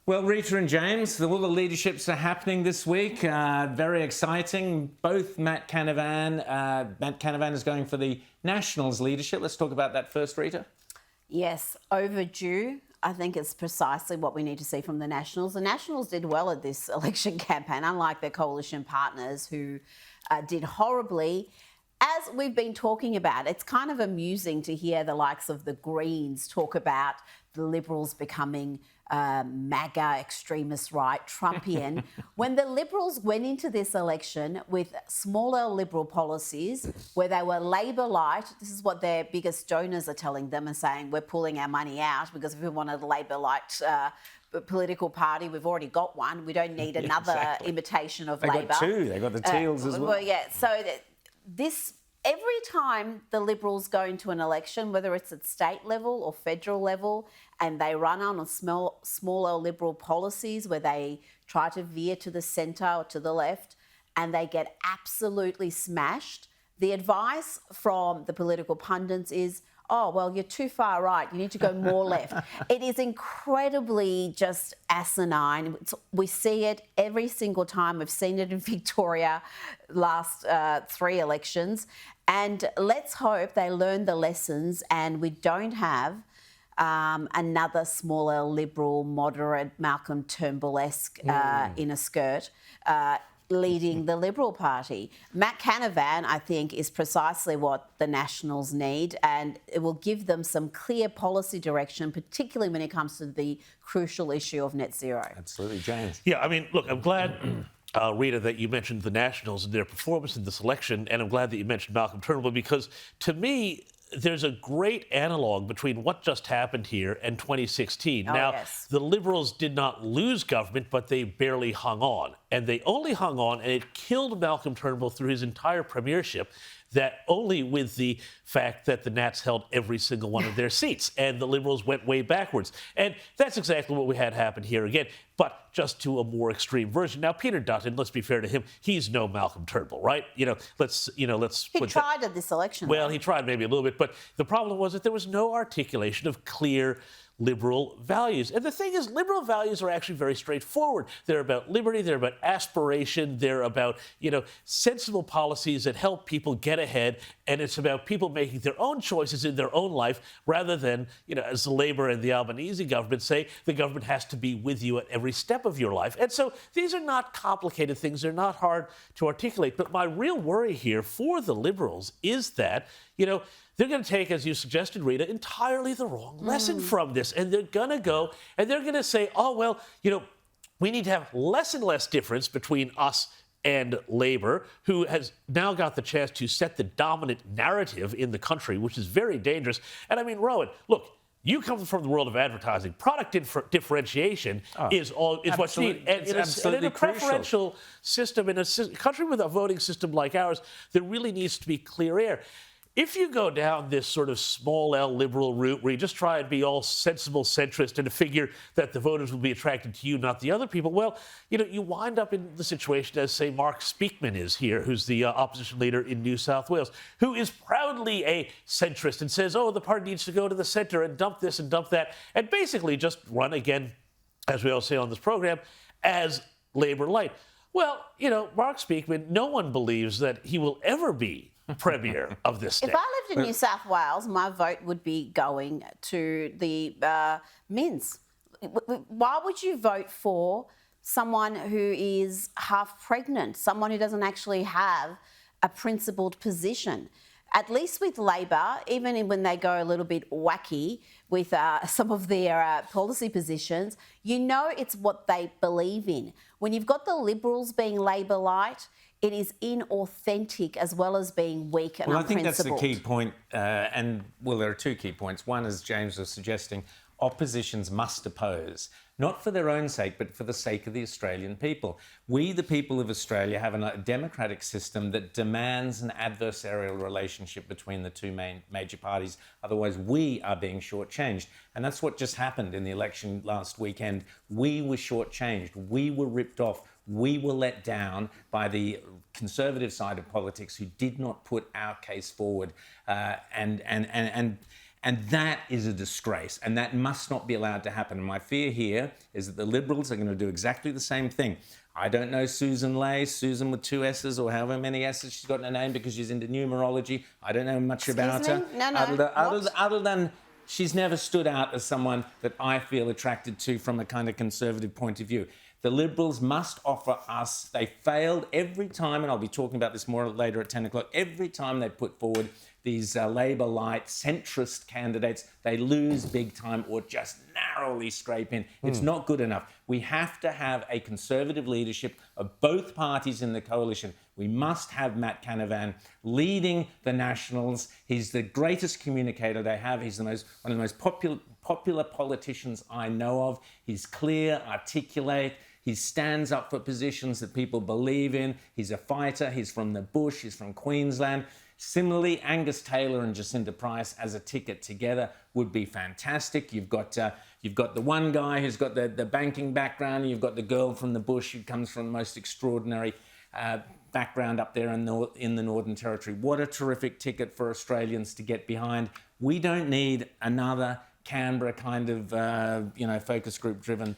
Well, Rita and James, all the leaderships are happening this week. Very exciting. Both Matt Canavan is going for the Nationals leadership. Let's talk about that first, Rita. Yes, overdue. I think it's precisely what we need to see from the Nationals. The Nationals did well at this election campaign, unlike their coalition partners who did horribly. As we've been talking about, it's kind of amusing to hear the likes of the Greens talk about the Liberals becoming MAGA, extremist right, Trumpian. When the Liberals went into this election with smaller Liberal policies where they were Labor light, this is what their biggest donors are telling them and saying, we're pulling our money out because if we wanted a Labor light political party, we've already got one. We don't need another imitation of Labor. They got two. They got the Teals as well. Yeah, so this... Every time the Liberals go into an election, whether it's at state level or federal level, and they run on smaller Liberal policies where they try to veer to the centre or to the left, and they get absolutely smashed, the advice from the political pundits is, oh, well, you're too far right. You need to go more left. It is incredibly just asinine. We see it every single time. We've seen it in Victoria last 3 elections. And let's hope they learn the lessons and we don't have another smaller Liberal, moderate, Malcolm Turnbull-esque in a skirt leading the Liberal Party. Matt Canavan, I think, is precisely what the Nationals need, and it will give them some clear policy direction, particularly when it comes to the crucial issue of net zero. Absolutely. James. Yeah, I mean, look, I'm glad, Rita, that you mentioned the Nationals and their performance in this election, and I'm glad that you mentioned Malcolm Turnbull, because to me, there's a great analog between what just happened here and 2016. Yes. The Liberals did not lose government, but they barely hung on. And they only hung on, and it killed Malcolm Turnbull through his entire premiership, that only with the fact that the Nats held every single one of their seats, and the Liberals went way backwards. And that's exactly what we had happen here again, but just to a more extreme version. Now, Peter Dutton, let's be fair to him, he's no Malcolm Turnbull, right? Let's. He tried at this election. Well, he tried maybe a little bit, but the problem was that there was no articulation of clear liberal values. And the thing is, liberal values are actually very straightforward. They're about liberty, they're about aspiration, they're about, sensible policies that help people get ahead, and it's about people making their own choices in their own life rather than, as the Labour and the Albanese government say, the government has to be with you at every step of your life. And so these are not complicated things. They're not hard to articulate. But my real worry here for the Liberals is that, they're going to take, as you suggested, Rita, entirely the wrong lesson from this. And they're going to go and they're going to say, oh, well, we need to have less and less difference between us and Labour, who has now got the chance to set the dominant narrative in the country, which is very dangerous. And I mean, Rowan, look, you come from the world of advertising. Product differentiation is what you need. And in a preferential system, in a country with a voting system like ours, there really needs to be clear air. If you go down this sort of small L liberal route where you just try and be all sensible centrist and to figure that the voters will be attracted to you, not the other people, well, you wind up in the situation as, say, Mark Speakman is here, who's the opposition leader in New South Wales, who is proudly a centrist and says, oh, the party needs to go to the centre and dump this and dump that, and basically just run again, as we all say on this program, as Labour light. Well, Mark Speakman, no one believes that he will ever be premier of this state. If I lived in New South Wales, my vote would be going to the Mins. Why would you vote for someone who is half pregnant, someone who doesn't actually have a principled position? At least with Labor, even when they go a little bit wacky with some of their policy positions, it's what they believe in. When you've got the Liberals being Labor light, it is inauthentic as well as being weak and unprincipled. I think that's the key point. There are 2 key points. One, as James was suggesting, oppositions must oppose, not for their own sake, but for the sake of the Australian people. We, the people of Australia, have a democratic system that demands an adversarial relationship between the 2 major parties. Otherwise, we are being shortchanged. And that's what just happened in the election last weekend. We were shortchanged. We were ripped off. We were let down by the Conservative side of politics who did not put our case forward. And that is a disgrace, and that must not be allowed to happen. And my fear here is that the Liberals are going to do exactly the same thing. I don't know Susan Ley, Susan with 2 S's or however many S's she's got in her name because she's into numerology. I don't know much about her. Other than she's never stood out as someone that I feel attracted to from a kind of conservative point of view. The Liberals must offer us, they failed every time, and I'll be talking about this more later at 10 o'clock, every time they put forward these Labour-light centrist candidates, they lose big time or just narrowly scrape in. It's not good enough. We have to have a conservative leadership of both parties in the coalition. We must have Matt Canavan leading the Nationals. He's the greatest communicator they have. He's one of the most popular politicians I know of. He's clear, articulate. He stands up for positions that people believe in. He's a fighter. He's from the bush. He's from Queensland. Similarly, Angus Taylor and Jacinta Price as a ticket together would be fantastic. You've got the one guy who's got the banking background. You've got the girl from the bush who comes from the most extraordinary background up there in the Northern Territory. What a terrific ticket for Australians to get behind. We don't need another Canberra kind of focus group driven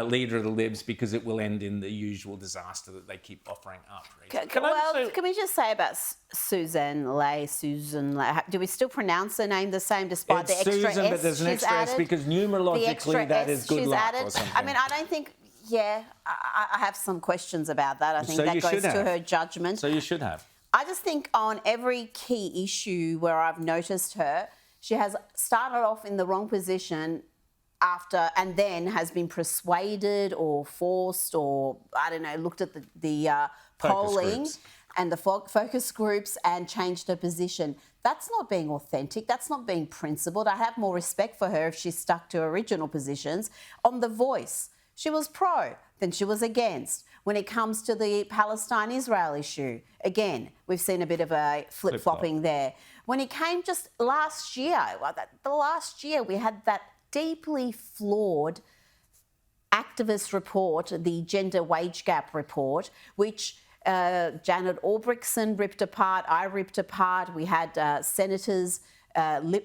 leader of the Libs, because it will end in the usual disaster that they keep offering up. Can we just say about Susan Ley? Do we still pronounce her name the same despite it's the extra Susan, S but there's an extra added? S because numerologically that is good luck or something. I mean, I don't think. Yeah, I have some questions about that. I think So that you goes should to have. her judgment. So you should have. I just think on every key issue where I've noticed her, she has started off in the wrong position after, and then has been persuaded or forced or, I don't know, looked at the polling groups. and the focus groups and changed her position. That's not being authentic. That's not being principled. I have more respect for her if she stuck to original positions. On The Voice, she was pro, then she was against. When it comes to the Palestine-Israel issue, again, we've seen a bit of a flip-flopping there. When it came just last year, we had that deeply flawed activist report, the Gender Wage Gap report, which Janet Albrechtsen ripped apart, I ripped apart. We had senators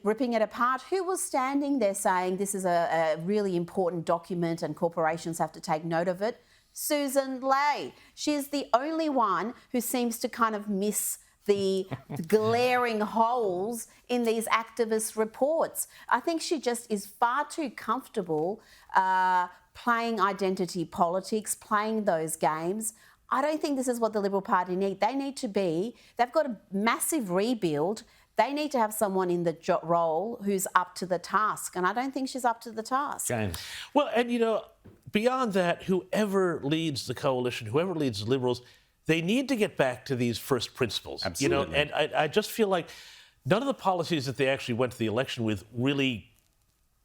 ripping it apart. Who was standing there saying this is a really important document and corporations have to take note of it? Susan Ley. She's the only one who seems to kind of miss the glaring holes in these activist reports. I think she just is far too comfortable playing identity politics, playing those games. I don't think this is what the Liberal Party need. They've got a massive rebuild. They need to have someone in the role who's up to the task, and I don't think she's up to the task. James. Well, and beyond that, whoever leads the coalition, whoever leads the Liberals, they need to get back to these first principles. Absolutely. And I just feel like none of the policies that they actually went to the election with really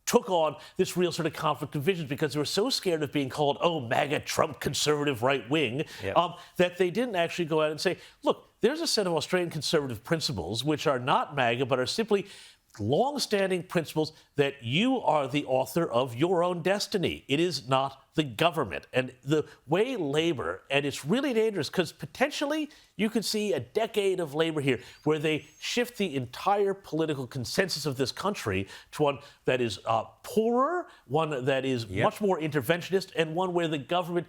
took on this real sort of conflict of visions, because they were so scared of being called, MAGA, Trump, conservative right wing, that they didn't actually go out and say, look, there's a set of Australian conservative principles which are not MAGA, but are simply long-standing principles that you are the author of your own destiny. It is not the government. And the way Labor, and it's really dangerous because potentially you could see a decade of Labor here where they shift the entire political consensus of this country to one that is poorer, one that is much more interventionist, and one where the government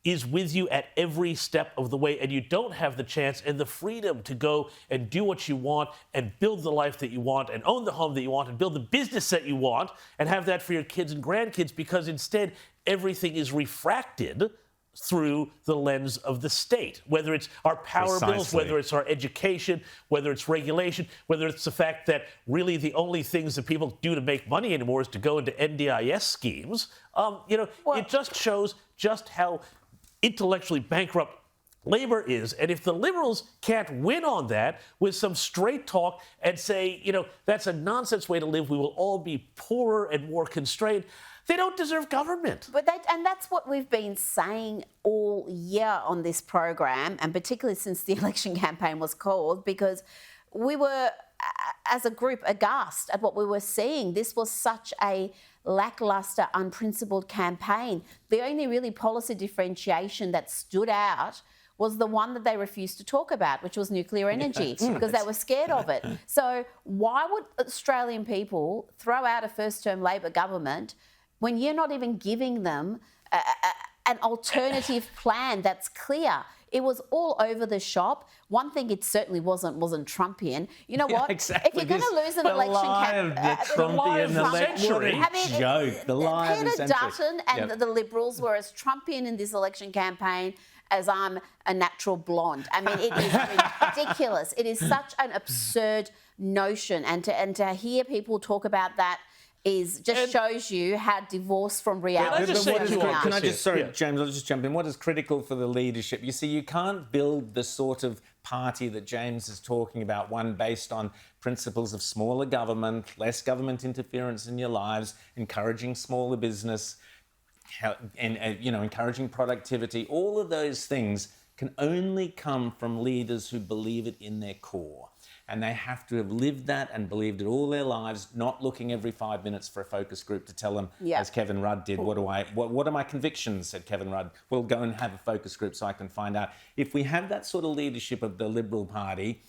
is with you at every step of the way, and you don't have the chance and the freedom to go and do what you want and build the life that you want and own the home that you want and build the business that you want and have that for your kids and grandkids, because instead everything is refracted through the lens of the state, whether it's our power bills, whether it's our education, whether it's regulation, whether it's the fact that really the only things that people do to make money anymore is to go into NDIS schemes. It just shows just how intellectually bankrupt Labor is. And if the Liberals can't win on that with some straight talk and say, that's a nonsense way to live, we will all be poorer and more constrained, they don't deserve government. And that's what we've been saying all year on this program, and particularly since the election campaign was called, because we were, as a group, aghast at what we were seeing. This was such a lacklustre, unprincipled campaign. The only really policy differentiation that stood out was the one that they refused to talk about, which was nuclear energy, because they were scared of it. So why would Australian people throw out a first-term Labor government when you're not even giving them an alternative plan that's clear? It was all over the shop. One thing it certainly wasn't Trumpian. You know what? Exactly. If you're going to lose an election Trumpian election, what a joke. The lie of the Peter century. Dutton and the Liberals were as Trumpian in this election campaign as I'm a natural blonde. I mean, it is ridiculous. It is such an absurd notion. And to hear people talk about that shows you how divorced from reality. James, I'll just jump in. What is critical for the leadership? You see, you can't build the sort of party that James is talking about, one based on principles of smaller government, less government interference in your lives, encouraging smaller business, and encouraging productivity. All of those things can only come from leaders who believe it in their core. And they have to have lived that and believed it all their lives, not looking every 5 minutes for a focus group to tell them, as Kevin Rudd did, what are my convictions, said Kevin Rudd. We'll go and have a focus group so I can find out. If we have that sort of leadership of the Liberal Party,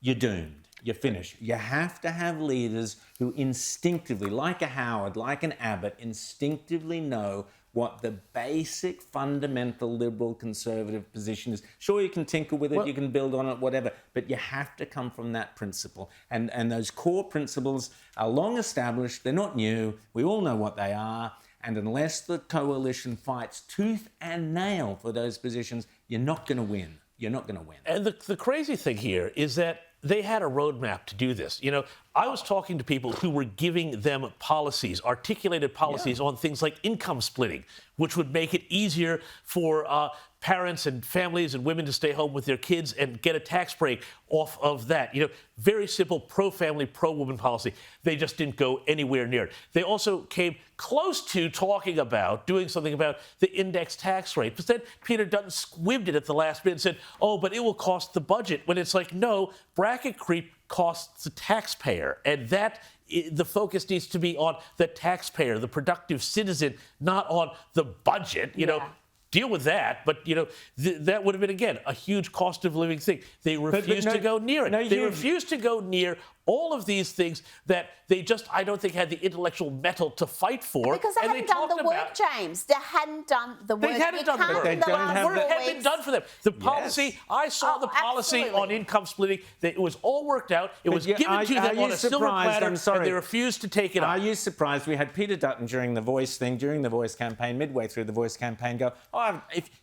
you're doomed. You're finished. You have to have leaders who instinctively, like a Howard, like an Abbott, instinctively know what the basic fundamental liberal conservative position is. Sure, you can tinker with it, you can build on it, whatever, but you have to come from that principle. And those core principles are long established, they're not new, we all know what they are, and unless the coalition fights tooth and nail for those positions, you're not going to win. You're not going to win. And the crazy thing here is that they had a roadmap to do this. You know, I was talking to people who were giving them policies, articulated policies on things like income splitting, which would make it easier for parents and families and women to stay home with their kids and get a tax break off of that. You know, very simple pro-family, pro-woman policy. They just didn't go anywhere near it. They also came close to talking about doing something about the index tax rate. But then Peter Dutton squibbed it at the last minute and said, oh, but it will cost the budget. When it's like, no, bracket creep costs the taxpayer. And the focus needs to be on the taxpayer, the productive citizen, not on the budget. You know, deal with that. But, you know, that would have been, again, a huge cost of living thing. They refused to go near it. They refused to go near all of these things that they just, I don't think, had the intellectual mettle to fight for. Because they hadn't done the work, James. They hadn't done the work. They hadn't done the work. They don't have work had been done for them. The policy, I saw the policy on income splitting. It was all worked out. It was given to them on a silver platter, and they refused to take it up. Are you surprised? We had Peter Dutton during the Voice campaign, midway through the Voice campaign, go, oh,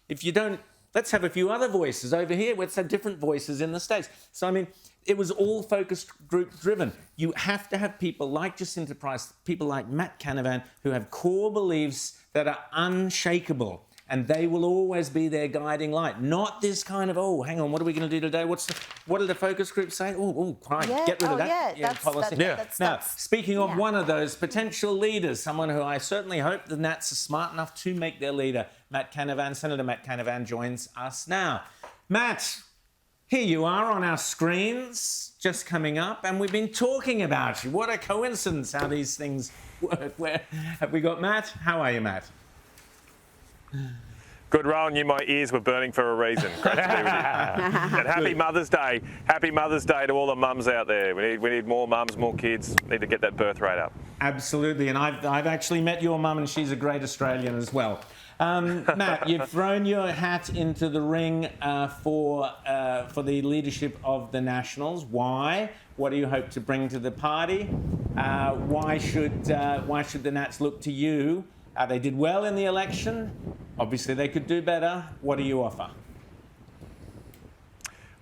if you don't, let's have a few other voices over here. Let's have different voices in the States. So, I mean, it was all focus group driven. You have to have people like Jacinta Price, people like Matt Canavan, who have core beliefs that are unshakable. And they will always be their guiding light. Not this kind of, oh, hang on, what are we going to do today? What did the focus group say? Oh, right, get rid of that policy. Now, speaking of one of those potential leaders, someone who I certainly hope the Nats are smart enough to make their leader, Matt Canavan. Senator Matt Canavan joins us now. Matt, here you are on our screens, just coming up, and we've been talking about you. What a coincidence how these things work. Where have we got Matt? How are you, Matt? Good, Rowan. My ears were burning for a reason. Great to be with you. And happy Mother's Day. Happy Mother's Day to all the mums out there. We need more mums, more kids. Need to get that birth rate up. Absolutely. And I've actually met your mum, and she's a great Australian as well. Matt, you've thrown your hat into the ring for the leadership of the Nationals. Why? What do you hope to bring to the party? Why should the Nats look to you? They did well in the election. Obviously, they could do better. What do you offer?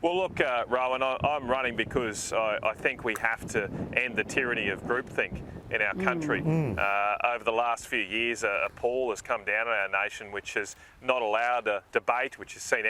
Well, look, Rowan, I'm running because I think we have to end the tyranny of groupthink in our country. Over the last few years, a pall has come down on our nation which has not allowed a debate, which has seen